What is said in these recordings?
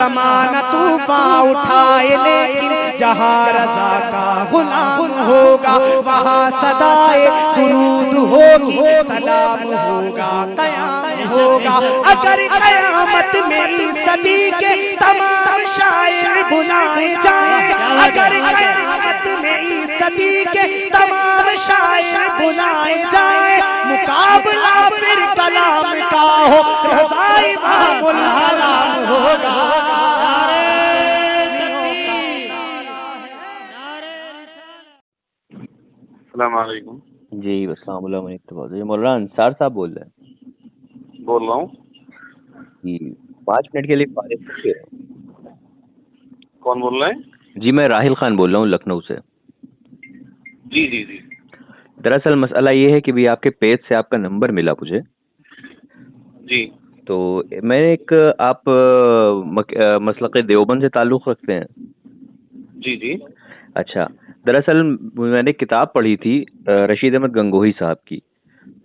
زمانہ طوفان اٹھائے لیکن جہاں رضا کا غلام ہوگا وہاں صدائے درود ہوگی سلام ہوگا قیام ہوگا اگر قیامت میں صدی کے تمام شاعر بلائے جائیں اگر قیامت میں صدی کے تمام شاعر بلائے جائیں مقابلہ پھر کلام کا ہو رضا امام الکلام ہوگا. السلام علیکم. جی السلام علیکم. مولانا انصار صاحب بول رہے ہیں؟ بول رہا ہوں جی 5 منٹ کے لیے فارغ ہیں. کون بول رہے ہیں؟ جی میں راحل خان بول رہا ہوں لکھنؤ سے. جی جی جی. دراصل مسئلہ یہ ہے کہ بھی آپ کے پیج سے آپ کا نمبر ملا مجھے. جی. تو میں ایک آپ مسلک دیوبند سے تعلق رکھتے ہیں؟ جی جی. اچھا. دراصل میں نے کتاب پڑھی تھی رشید احمد گنگوہی صاحب کی.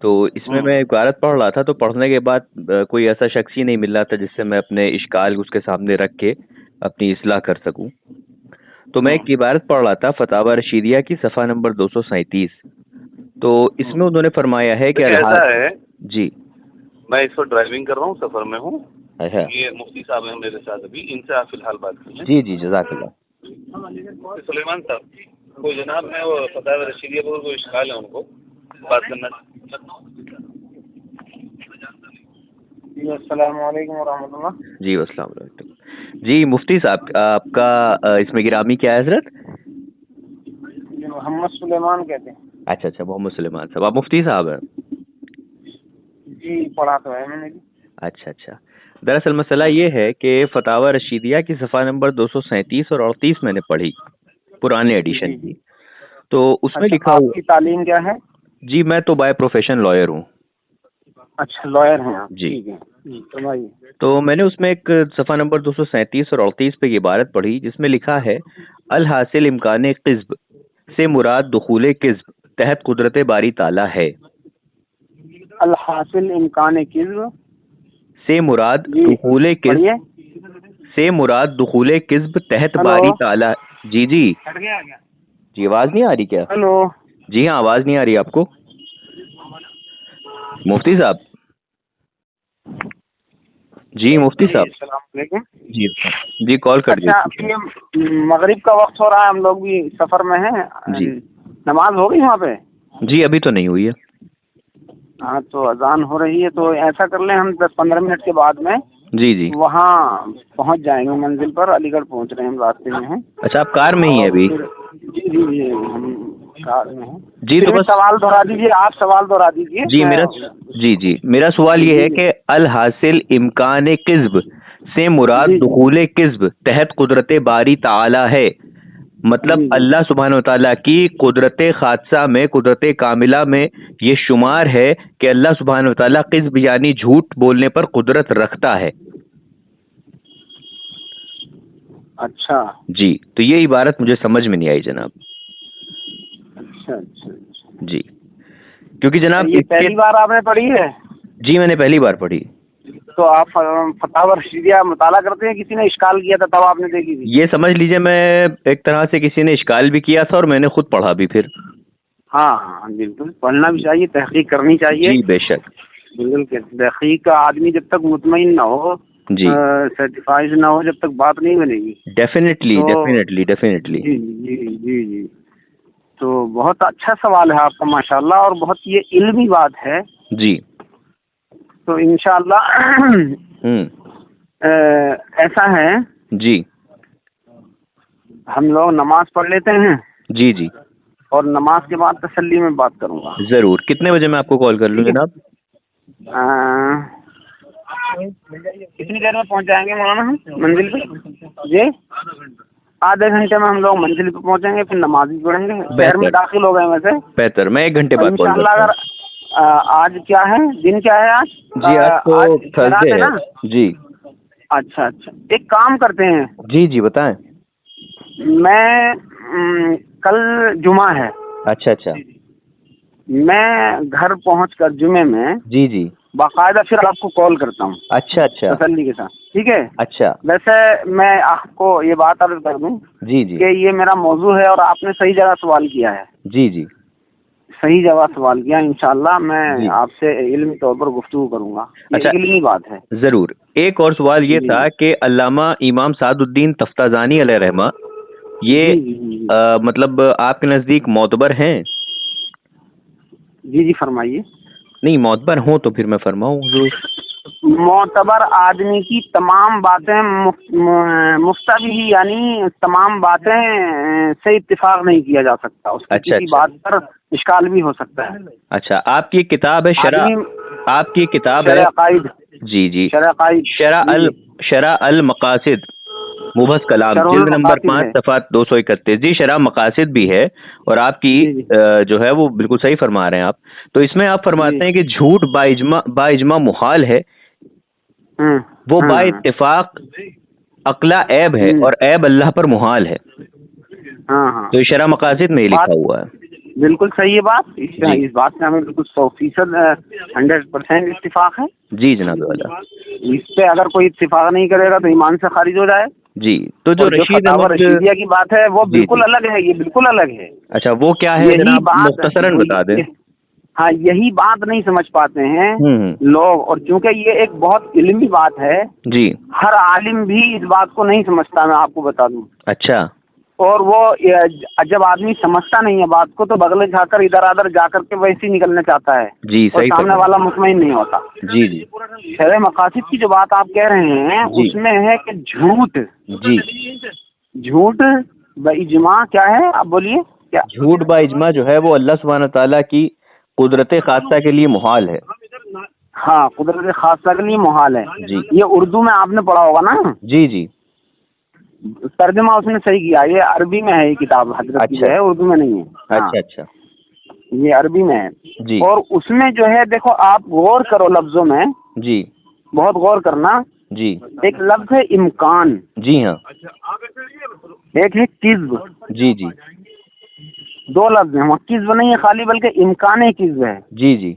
تو اس میں عبارت پڑھ رہا تھا تو پڑھنے کے بعد کوئی ایسا شخص ہی نہیں مل رہا تھا جس سے میں اپنے اشکال اس کے سامنے رکھ کے اپنی اصلاح کر سکوں. تو میں ایک عبارت پڑھ رہا تھا فتاوی رشیدیہ کی صفحہ نمبر 237. تو اس میں انہوں نے فرمایا ہے کہ ایسا ہے. جی میں اس وقت ڈرائیونگ کر رہا ہوں، سفر میں ہوں. اچھا. یہ مفتی صاحب ہیں میرے ساتھ ابھی، ان سے آپ فی الحال بات کر لیں. جی جی جزاک اللہ. سلیمان صاحب کوئی جناب میں وہ فتاوی رشیدیہ پر کوئی اشکال ہے ان کو بات کرنا. السلام علیکم ورحمۃ اللہ. جی السلام علیکم. جی مفتی صاحب آپ کا اسم گرامی کیا ہے حضرت؟ محمد سلیمان کہتے ہیں. اچھا اچھا محمد سلیمان صاحب آپ مفتی صاحب ہیں؟ جی پڑھا تو ہے میں نے. اچھا اچھا. دراصل مسئلہ یہ ہے کہ فتاوی رشیدیہ کی صفحہ نمبر 237 اور 38 میں نے پڑھی پرانے ایڈیشن کی. تو اس میں لکھا ہوا. آپ کی تعلیم کیا ہے؟ جی میں تو بائی پروفیشن لائر ہوں. اچھا لائر ہیں آپ. جی. سنائیے. تو میں نے اس میں ایک صفحہ نمبر 237 اور 38 پہ یہ عبارت پڑھی جس میں لکھا ہے الحاصل امکان قذب سے مراد دخول قذب تحت قدرت باری تعالی ہے. الحاصل امکان قذب سے مراد دخول قذب سے مراد دخول قذب تحت باری تعالی. جی جی جی آواز نہیں آ رہی کیا؟ ہلو. جی ہاں آواز نہیں آ رہی آپ کو مفتی صاحب؟ جی مفتی صاحب السلام علیکم. جی جی کال کر دیجیے. اچھا مغرب کا وقت ہو رہا ہے، ہم لوگ بھی سفر میں ہیں. جی نماز ہو گئی وہاں پہ؟ جی ابھی تو نہیں ہوئی ہے. ہاں تو اذان ہو رہی ہے، تو ایسا کر لیں ہم 10-15 منٹ کے بعد میں جی جی وہاں پہنچ جائیں گے منزل پر. علی گڑھ پہنچ رہے ہیں، ہم راستے میں ہیں. اچھا آپ کار میں ہی ہیں ابھی؟ جی جی جی ہم کار میں ہیں. جی تو بس سوال دہرا دیجیے، آپ سوال دہرا دیجیے. جی میرا سوال یہ ہے کہ الحاصل امکان قذب سے مراد دخول قذب تحت قدرت باری تعالی ہے. مطلب اللہ سبحانہ و تعالیٰ کی قدرت خاصہ میں قدرت کاملہ میں یہ شمار ہے کہ اللہ سبحانہ و تعالیٰ قذب یعنی جھوٹ بولنے پر قدرت رکھتا ہے. اچھا جی تو یہ عبارت مجھے سمجھ میں نہیں آئی جناب. اچھا اچھا جی کیونکہ جناب یہ پہلی بار آپ نے پڑھی ہے؟ جی میں نے پہلی بار پڑھی. تو آپ فتاوی رشیدیہ مطالعہ کرتے ہیں؟ کسی نے اشکال کیا تھا تب آپ نے دیکھی تھی؟ یہ سمجھ لیجئے میں ایک طرح سے کسی نے اشکال بھی کیا تھا اور میں نے خود پڑھا بھی پھر. ہاں ہاں بالکل پڑھنا بھی چاہیے، تحقیق کرنی چاہیے. جی بے شک. بالکل تحقیق کا آدمی جب تک مطمئن نہ ہو، جی سرٹیفائڈ نہ ہو، جب تک بات نہیں بنے گی. ڈیفینیٹلی. جی جی جی جی. تو بہت اچھا سوال ہے آپ کا ماشاءاللہ، اور بہت یہ علمی بات ہے. جی تو انشاءاللہ ایسا ہے جی ہم لوگ نماز پڑھ لیتے ہیں. جی جی اور نماز کے بعد تسلی میں بات کروں گا. ضرور. کتنے بجے میں آپ کو کال کر لوں جناب؟ کتنی دیر میں پہنچ جائیں گے مولانا ہم منزل پہ؟ جی آدھے گھنٹے میں ہم لوگ منزل پہ پہنچیں گے، پھر نماز بھی پڑھیں گے. شہر میں داخل ہو گئے ویسے بہتر. میں 1 گھنٹے بعد انشاءاللہ. اگر آج کیا ہے، دن کیا ہے آج؟ جی آج تو تھرسڈے ہے نا. جی اچھا اچھا ایک کام کرتے ہیں. جی جی بتائیں. میں کل جمعہ ہے. اچھا اچھا. میں گھر پہنچ کر جمعے میں جی جی باقاعدہ پھر آپ کو کال کرتا ہوں اچھا اچھا تسلی کے ساتھ، ٹھیک ہے؟ اچھا ویسے میں آپ کو یہ بات عرض کر دوں جی جی کہ یہ میرا موضوع ہے اور آپ نے صحیح جگہ سوال کیا ہے، جی جی صحیح جگہ سوال کیا. انشاءاللہ میں جی آپ سے علمی طور پر گفتگو کروں گا. اچھا، یہ علمی بات ہے. ضرور. ایک اور سوال یہ جی تھا کہ علامہ امام سعد الدین تفتازانی علیہ رحمہ یہ جی جی جی مطلب آپ کے نزدیک معتبر ہیں؟ جی جی فرمائیے. نہیں، معتبر ہوں تو پھر میں فرماؤں حضور. معتبر آدمی کی تمام باتیں مفتبی یعنی تمام باتیں سے اتفاق نہیں کیا جا سکتا، اس کی اچھا کسی بات پر اشکال بھی ہو سکتا ہے. اچھا، آپ کی کتاب ہے شرح، آپ کی کتاب ہے شرح قائد. جی جی شرح قائد شرح المقاصد مبحث کلام شرح جلد نمبر المقاصد 5 ہے. صفحہ 231. جی، شرح مقاصد بھی ہے اور آپ کی جی جی جو ہے وہ بالکل صحیح فرما رہے ہیں آپ. تو اس میں آپ فرماتے ہیں کہ جھوٹ با اجماع محال ہے، وہ با اتفاق عقلا عیب ہے اور عیب اللہ پر محال ہے. ہاں تو شرح مقاصد میں یہ لکھا ہوا ہے. بالکل صحیح ہے بات. جی اس بات سے ہمیں بالکل 100% 100% اتفاق ہے. جی جناب والا. اس پہ اگر کوئی اتفاق نہیں کرے گا تو ایمان سے خارج ہو جائے. جی، تو جو رشید فتاوی احمد رشیدیہ کی بات ہے وہ جی بالکل جی الگ ہے، یہ بالکل الگ ہے. اچھا، وہ کیا ہے یہی جناب؟ بات مختصراً بتا دیں. ہاں، یہی بات نہیں سمجھ پاتے ہیں ہوں لوگ، اور چونکہ یہ ایک بہت علمی بات ہے، جی. ہر عالم بھی اس بات کو نہیں سمجھتا، میں آپ کو بتا دوں. اچھا. اور وہ جب آدمی سمجھتا نہیں ہے بات کو تو بغلے جا کر ادھر ادھر جا کر کے ویسے ہی نکلنا چاہتا ہے جی اور صحیح سامنے والا مطمئن نہیں ہوتا. جی جی شرح مقاصد کی جو بات آپ کہہ رہے ہیں جی اس میں ہے کہ جی جھوٹ باجماع کیا ہے؟ آپ بولیے کیا. جھوٹ با اجماع جو ہے وہ اللہ سبحانہ تعالیٰ کی قدرت خاصہ کے لیے محال ہے. ہاں، قدرت خاصہ کے لیے محال ہے. جی. یہ اردو میں آپ نے پڑھا ہوگا نا. جی جی. ترجمہ اس نے صحیح کیا. یہ عربی میں ہے یہ کتاب حضرت کی جو ہے، اردو میں نہیں ہے. اچھا اچھا. یہ عربی میں ہے. جی. اور اس میں جو ہے دیکھو آپ غور کرو لفظوں میں، جی. بہت غور کرنا. جی. ایک لفظ ہے امکان. جی ہاں. ایک ہے کذب. جی جی. دو لفظ ہیں، کذب نہیں ہے خالی بلکہ امکان کذب ہے. جی جی.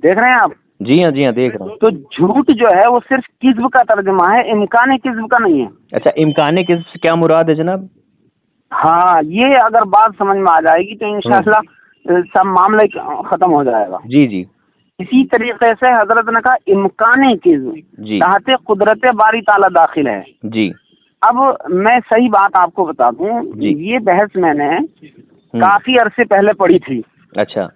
دیکھ رہے ہیں آپ؟ جی ہاں جی ہاں دیکھ رہا ہوں. تو جھوٹ جو ہے وہ صرف کذب کا ترجمہ ہے، امکان کذب کا نہیں ہے. اچھا، امکان کذب سے کیا مراد ہے جناب؟ ہاں، یہ اگر بات سمجھ میں آ جائے گی تو انشاءاللہ سب معاملہ ختم ہو جائے گا. جی جی. اسی طریقے سے حضرت نے کہا امکان کذب جی. تحت قدرت باری تعالیٰ داخل ہے. جی. اب میں صحیح بات آپ کو بتا دوں، یہ بحث میں نے کافی عرصے پہلے پڑھی تھی. اچھا.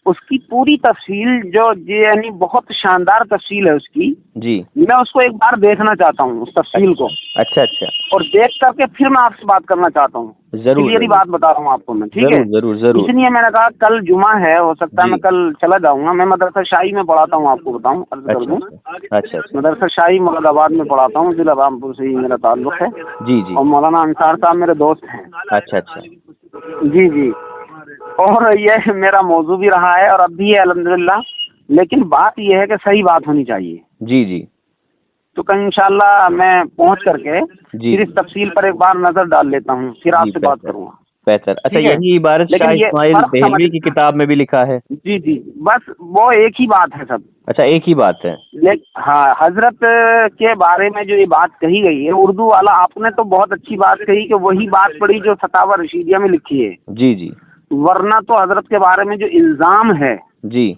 اس کی پوری تفصیل جو یعنی بہت شاندار تفصیل ہے اس کی. جی. میں اس کو ایک بار دیکھنا چاہتا ہوں اس تفصیل کو. اچھا اچھا. اور دیکھ کر کے پھر میں آپ سے بات کرنا چاہتا ہوں. ضرور. کلیئرلی بات بتا رہا ہوں آپ کو میں، ٹھیک ہے؟ ضرور ضرور. اس لیے میں نے کہا کل جمعہ ہے، ہو سکتا ہے میں کل چلا جاؤں گا. میں مدرسہ شاہی میں پڑھاتا ہوں، آپ کو بتاؤں عرض کر دوں. اچھا. مدرسہ شاہی مراد آباد میں پڑھاتا ہوں، ضلع رامپور سے ہی میرا تعلق ہے. جی جی. اور مولانا انصار صاحب میرے دوست ہیں. اچھا اچھا. جی جی. اور یہ میرا موضوع بھی رہا ہے اور اب بھی ہے الحمدللہ. لیکن بات یہ ہے کہ صحیح بات ہونی چاہیے. جی جی. تو کل انشاءاللہ میں پہنچ کر کے پھر اس تفصیل پر ایک بار نظر ڈال لیتا ہوں، پھر آپ سے بات کروں گا. بہتر. اچھا، یہی عبارت شاہ اسماعیل دہلوی کی کتاب میں بھی لکھا ہے. جی جی، بس وہ ایک ہی بات ہے سب. اچھا، ایک ہی بات ہے. ہاں، حضرت کے بارے میں جو یہ بات کہی گئی ہے اردو والا، آپ نے تو بہت اچھی بات کہی کہ وہی بات پڑھی جو فتاوی رشیدیہ میں لکھی ہے. جی جی. ورنہ تو حضرت کے بارے میں جو الزام ہے جی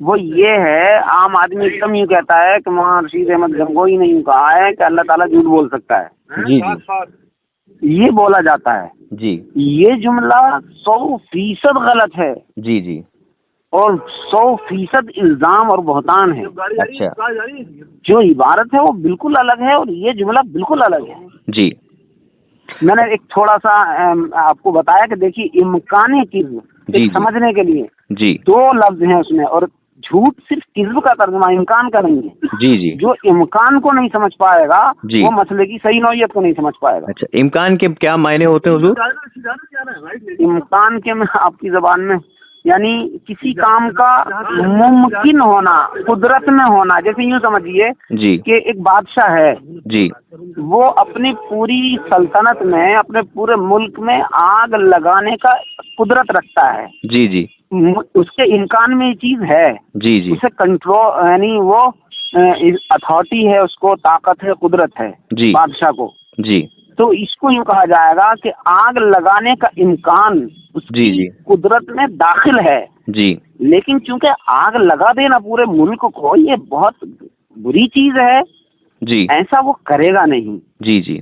وہ یہ ہے، عام آدمی ایک دم یوں کہتا ہے کہ مولانا رشید احمد گنگوہی نے یوں کہا ہے کہ اللہ تعالیٰ جھوٹ بول سکتا ہے. جی جی. یہ بولا جاتا ہے. جی. یہ جملہ 100% غلط ہے. جی جی. اور 100% الزام اور بہتان ہے. اچھا. جو عبارت ہے وہ بالکل الگ ہے اور یہ جملہ بالکل الگ ہے. جی. میں نے ایک تھوڑا سا آپ کو بتایا کہ دیکھیے امکان کذب سمجھنے کے لیے جی 2 لفظ ہیں اس میں، اور جھوٹ صرف کذب کا ترجمہ امکان کا نہیں ہے. جی جی. جو امکان کو نہیں سمجھ پائے گا وہ مسئلے کی صحیح نوعیت کو نہیں سمجھ پائے گا. اچھا، امکان کے کیا معنی ہوتے ہیں حضور؟ امکان کے میں آپ کی زبان میں یعنی کسی کام کا ممکن ہونا، قدرت میں ہونا. جیسے یوں سمجھیے کہ ایک بادشاہ ہے جی، وہ اپنی پوری سلطنت میں، اپنے پورے ملک میں آگ لگانے کا قدرت رکھتا ہے. جی جی. اس کے امکان میں یہ چیز ہے. جی جی. اسے کنٹرول یعنی وہ اتھارٹی ہے, اس کو طاقت ہے, قدرت ہے جی بادشاہ کو. جی. تو اس کو یوں کہا جائے گا کہ آگ لگانے کا امکان اس جی کی جی. قدرت میں داخل ہے. جی. لیکن چونکہ آگ لگا دینا پورے ملک کو یہ بہت بری چیز ہے. جی. ایسا وہ کرے گا نہیں. جی جی.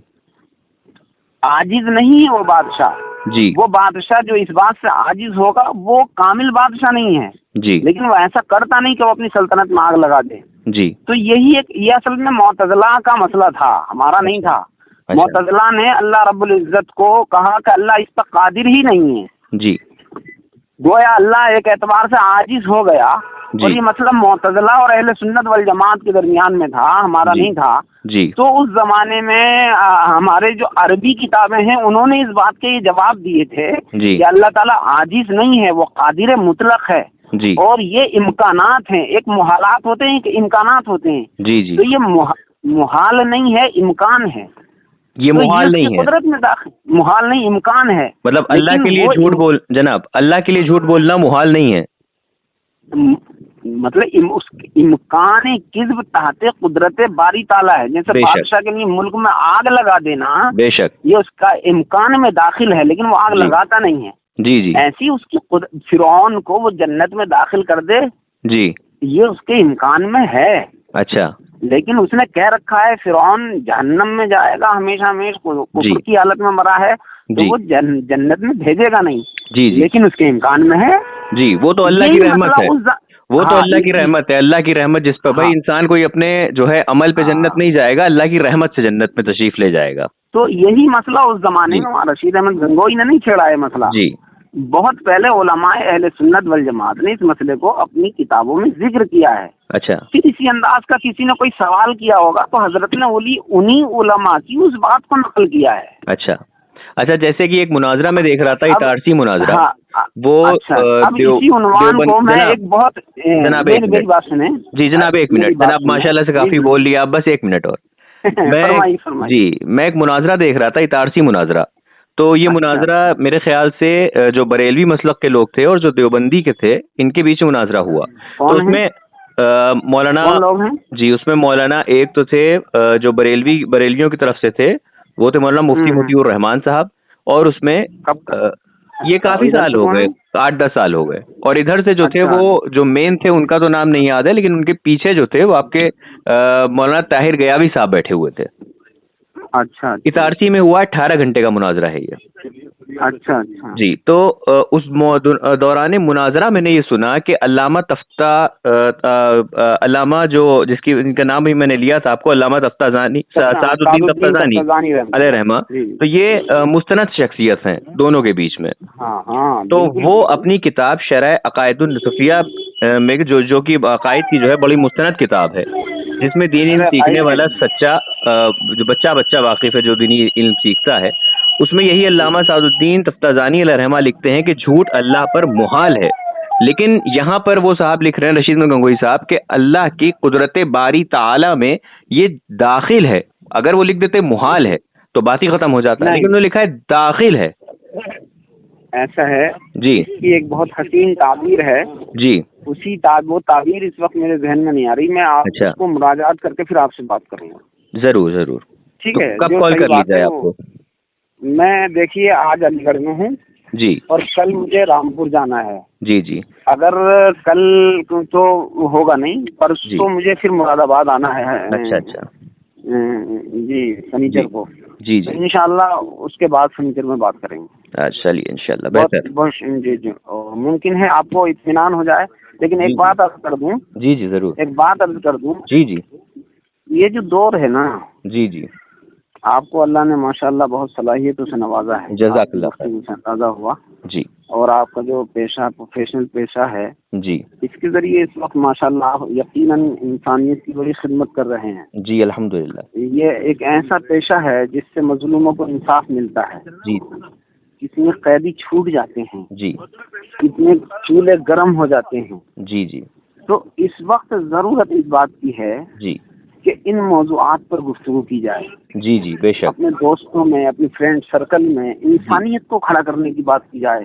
عاجز نہیں ہے وہ بادشاہ. جی. وہ بادشاہ جو اس بات سے عاجز ہوگا وہ کامل بادشاہ نہیں ہے. جی. لیکن وہ ایسا کرتا نہیں کہ وہ اپنی سلطنت میں آگ لگا دے. جی. تو یہ اصل میں معتزلہ کا مسئلہ تھا, ہمارا نہیں تھا. معتزلہ نے اللہ رب العزت کو کہا کہ اللہ اس پر قادر ہی نہیں ہے. جی. گویا اللہ ایک اعتبار سے عاجز ہو گیا. اور یہ مسئلہ معتزلہ اور اہل سنت والجماعت کے درمیان میں تھا, ہمارا نہیں تھا. جی. تو اس زمانے میں ہمارے جو عربی کتابیں ہیں انہوں نے اس بات کے یہ جواب دیے تھے کہ اللہ تعالیٰ عاجز نہیں ہے, وہ قادر مطلق ہے. جی. اور یہ امکانات ہیں, ایک محالات ہوتے ہیں کہ امکانات ہوتے ہیں. جی جی. تو یہ محال نہیں ہے, امکان ہے. یہ محال نہیں ہے, قدرت میں داخل, محال نہیں, امکان ہے. مطلب اللہ کے لیے جھوٹ بول جناب, اللہ کے لیے جھوٹ بولنا محال نہیں ہے. مطلب اس امکان کذب تحت قدرت باری تعالیٰ ہے. جیسے بادشاہ کے لیے ملک میں آگ لگا دینا, بے شک یہ اس کا امکان میں داخل ہے, لیکن وہ آگ لگاتا نہیں ہے. جی جی. ایسی اس کی فرعون کو وہ جنت میں داخل کر دے, جی, یہ اس کے امکان میں ہے. اچھا. لیکن اس نے کہہ رکھا ہے فرعون جہنم میں جائے گا ہمیشہ ہمیش, کفر کی حالت میں مرا ہے, تو وہ جنت میں بھیجے گا نہیں. جی جی. لیکن اس کے امکان میں ہے. جی, وہ تو اللہ کی رحمت ہے, وہ تو اللہ کی رحمت ہے. اللہ کی رحمت جس پر بھائی انسان کوئی اپنے جو ہے عمل پہ جنت نہیں جائے گا, اللہ کی رحمت سے جنت میں تشریف لے جائے گا. تو یہی مسئلہ اس زمانے میں رشید احمد گنگوئی نے نہیں چھیڑا ہے مسئلہ. جی. بہت پہلے علماء اہل سنت والجماعت نے اس مسئلے کو اپنی کتابوں میں ذکر کیا ہے. اچھا. پھر اسی انداز کا کسی نے کوئی سوال کیا ہوگا تو حضرت نے انہی علماء کی اس بات کو نقل کیا ہے. اچھا اچھا. جیسے کہ ایک مناظرہ میں دیکھ رہا تھا, اتارسی مناظرہ, وہ اب اسی عنوان کو میں ایک بہت جناب میری بات سنیں. جی جناب, ایک منٹ جناب, ماشاءاللہ سے کافی بول لیا, بس ایک منٹ اور. جی, میں ایک مناظرہ دیکھ رہا تھا, اتارسی مناظرہ. تو یہ مناظرہ میرے خیال سے جو بریلوی مسلک کے لوگ تھے اور جو دیوبندی کے تھے, ان کے بیچ مناظرہ ہوا. تو اس میں مولانا, جی اس میں مولانا ایک تو تھے جو بریلویوں کی طرف سے تھے, وہ تھے مولانا مفتی مطیع الرحمان صاحب. اور اس میں یہ کافی سال ہو گئے, 8-10 سال ہو گئے. اور ادھر سے جو تھے وہ جو مین تھے, ان کا تو نام نہیں یاد ہے, لیکن ان کے پیچھے جو تھے وہ آپ کے مولانا طاہر گیاوی صاحب بیٹھے ہوئے تھے. اچھا. اتارسی میں ہوا 18 گھنٹے کا مناظرہ ہے یہ. اچھا. جی. تو اس دوران مناظرہ میں نے یہ سنا کہ علامہ علامہ جو جس کی ان کا نام بھی میں نے لیا تھا آپ کو, علامہ تفتازانی, سعد الدین تفتازانی علیہ رحمہ, تو یہ مستند شخصیت ہیں دونوں کے بیچ میں. تو وہ اپنی کتاب شرح عقائد النصفیہ میں جو کہ عقائد کی جو ہے بڑی مستند کتاب ہے, جس میں دینی علم سیکھنے والا سچا جو بچہ واقف ہے جو دینی علم سیکھتا ہے, اس میں یہی علامہ سعد الدین تفتازانی علیہ رحمہ لکھتے ہیں کہ جھوٹ اللہ پر محال ہے. لیکن یہاں پر وہ صاحب لکھ رہے ہیں, رشید احمد گنگوئی صاحب, کہ اللہ کی قدرت باری تعالی میں یہ داخل ہے. اگر وہ لکھ دیتے محال ہے تو بات ہی ختم ہو جاتا ہے, لیکن انہوں نے لکھا ہے داخل ہے. ایسا ہے جی, یہ ایک بہت حسین تعبیر ہے جی. اسی وہ تعبیر اس وقت میرے ذہن میں نہیں آ رہی, میں آپ کو مراجعات کر کے پھر آپ سے بات کروں گا. ضرور ضرور. ٹھیک ہے, کب کال کر لیجیے آپ کو. میں دیکھیے آج علی گڑھ میں ہوں جی, اور کل مجھے رامپور جانا ہے. جی جی. اگر کل تو ہوگا نہیں, پرسوں مجھے پھر مراد آباد آنا ہے. اچھا اچھا جی, سنیچر کو. جی جی, انشاءاللہ اس کے بعد سنیچر میں بات کریں گے. چلیے انشاءاللہ بہتر. جی جی, ممکن ہے آپ کو اطمینان ہو جائے, لیکن ایک بات عرض کر دوں. جی جی ضرور. ایک بات عرض کر دوں. جی جی. یہ جو دور ہے نا, جی جی, آپ کو اللہ نے ماشاءاللہ بہت صلاحیتوں سے نوازا ہے. جزاک اللہ خیر. اندازہ ہوا جی. اور آپ کا جو پیشہ پروفیشنل پیشہ ہے جی, اس کے ذریعے اس وقت ماشاءاللہ آپ یقیناً انسانیت کی بڑی خدمت کر رہے ہیں. جی الحمدللہ. یہ ایک ایسا پیشہ ہے جس سے مظلوموں کو انصاف ملتا ہے. جی. کتنے قیدی چھوٹ جاتے ہیں. جی. کتنے چولہے گرم ہو جاتے ہیں. جی جی. تو اس وقت ضرورت اس بات کی ہے جی کہ ان موضوعات پر گفتگو کی جائے. جی جی بے شک. اپنے دوستوں میں، اپنے فرینڈ سرکل میں انسانیت کو کھڑا کرنے کی بات کی جائے.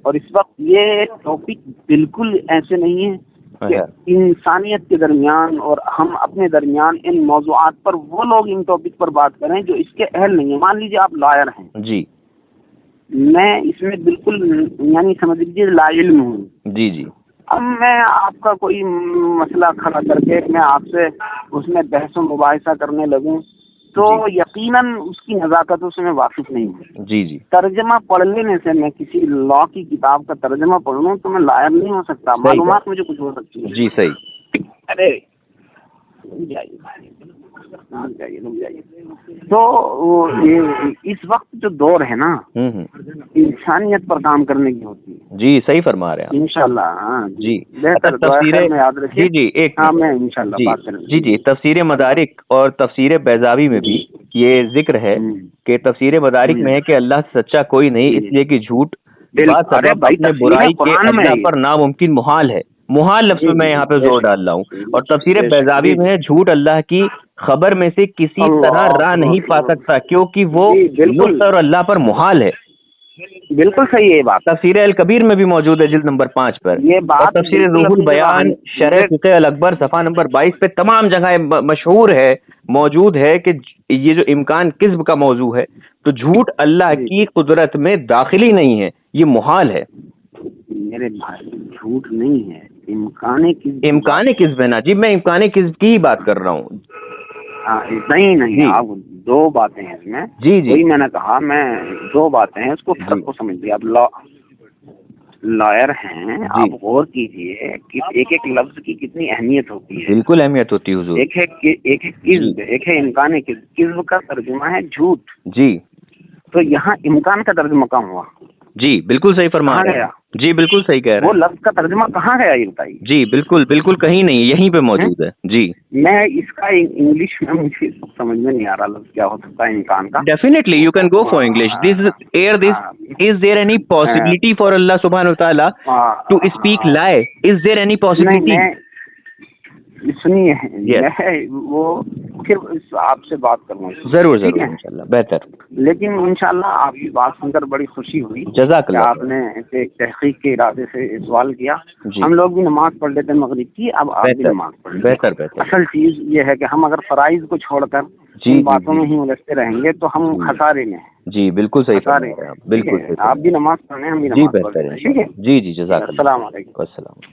اور اس وقت یہ ٹاپک بالکل ایسے نہیں ہے کہ انسانیت کے درمیان اور ہم اپنے درمیان ان موضوعات پر وہ لوگ ان ٹاپک پر بات کریں جو اس کے اہل نہیں ہیں. مان لیجیے آپ لائر ہیں جی، میں اس میں بالکل یعنی سمجھ لیجیے لا علم ہوں. جی جی. اب میں آپ کا کوئی مسئلہ کھڑا کر کے میں آپ سے اس میں بحث و مباحثہ کرنے لگوں تو یقیناً اس کی نزاکتوں سے میں واقف نہیں ہوں. جی جی. ترجمہ پڑھ لینے سے میں کسی لا کی کتاب کا ترجمہ پڑھ لوں تو میں لائر نہیں ہو سکتا. معلومات مجھے کچھ ہو سکتی ہے. جی صحیح. ارے جائیے. تو اس وقت جو دور ہے نا انسانیت پر کام کرنے کی ہوتی ہے. جی صحیح فرما رہے ہیں انشاءاللہ. ہاں جی. بہتر تفسیر میں یاد رکھیے. جی ایک میں انشاءاللہ بات کروں. جی تفسیر مدارک اور تفسیر بیضاوی میں بھی یہ ذکر ہے کہ تفسیر مدارک میں ہے کہ اللہ سے سچا کوئی نہیں، اس لیے کہ جھوٹ اپنے برائی کے اللہ پر ناممکن محال ہے. محال لفظ میں یہاں پہ زور ڈال رہا ہوں. اور تفسیر بیضاوی میں ہے جھوٹ اللہ کی خبر میں سے کسی طرح راہ نہیں پا سکتا کیونکہ وہ نص اور اللہ پر محال ہے. بالکل صحیح ہے یہ بات. تفسیر الکبیر میں بھی موجود ہے جلد نمبر 5 پر. یہ بات تفسیر روح البیان شرح فقہ الاکبر صفحہ نمبر 22 پہ تمام جگہ مشہور ہے، موجود ہے کہ یہ جو امکان کذب کا موضوع ہے تو جھوٹ اللہ کی قدرت میں داخلی نہیں ہے، یہ محال ہے. میرے بھائی جھوٹ نہیں ہے، امکان کذب ہے نا جی. میں امکان کذب کی ہی بات کر رہا ہوں. نہیں آپ دو باتیں ہیں اس میں. جی جی میں نے کہا میں دو باتیں ہیں اس کو فرق کو سمجھ لیا. آپ لائر ہیں، آپ غور کیجئے کہ ایک ایک لفظ کی کتنی اہمیت ہوتی ہے. بالکل اہمیت ہوتی ہے حضور. ایک ہے کذب، ایک ہے امکان کذب. کذب کا ترجمہ ہے جھوٹ. جی تو یہاں امکان کا ترجمہ کہاں ہوا؟ جی بالکل صحیح فرما رہے ہیں. جی بالکل صحیح کہہ رہے ہیں. وہ لفظ کا ترجمہ کہاں گیا یہ بتائیے. جی بالکل کہیں نہیں، یہیں پہ موجود ہے. جی میں اس کا انگلش میں مجھے سمجھ میں نہیں آ رہا لفظ کیا ہو سکتا ہے امکان کا. Definitely you can go for English. Is there any possibility for Allah subhanahu wa ta'ala to speak lie? Is there any possibility? سنیے وہ پھر آپ سے بات کروں. ضرور انشاءاللہ بہتر. لیکن انشاءاللہ آپ کی بات سن کر بڑی خوشی ہوئی. جزاک اللہ. آپ نے ایک تحقیق کے ارادے سے سوال کیا. ہم لوگ بھی نماز پڑھ لیتے مغرب کی، اب آپ بھی نماز پڑھ لیں. بہتر. اصل چیز یہ ہے کہ ہم اگر فرائض کو چھوڑ کر ان باتوں میں ہی الجھتے رہیں گے تو ہم خسارے میں ہیں. جی بالکل صحیح فرما رہے ہیں. بالکل آپ بھی نماز پڑھیں، ہم بھی نماز پڑھیں. ٹھیک ہے. جی جزاک اللہ. السلام علیکم. السلام.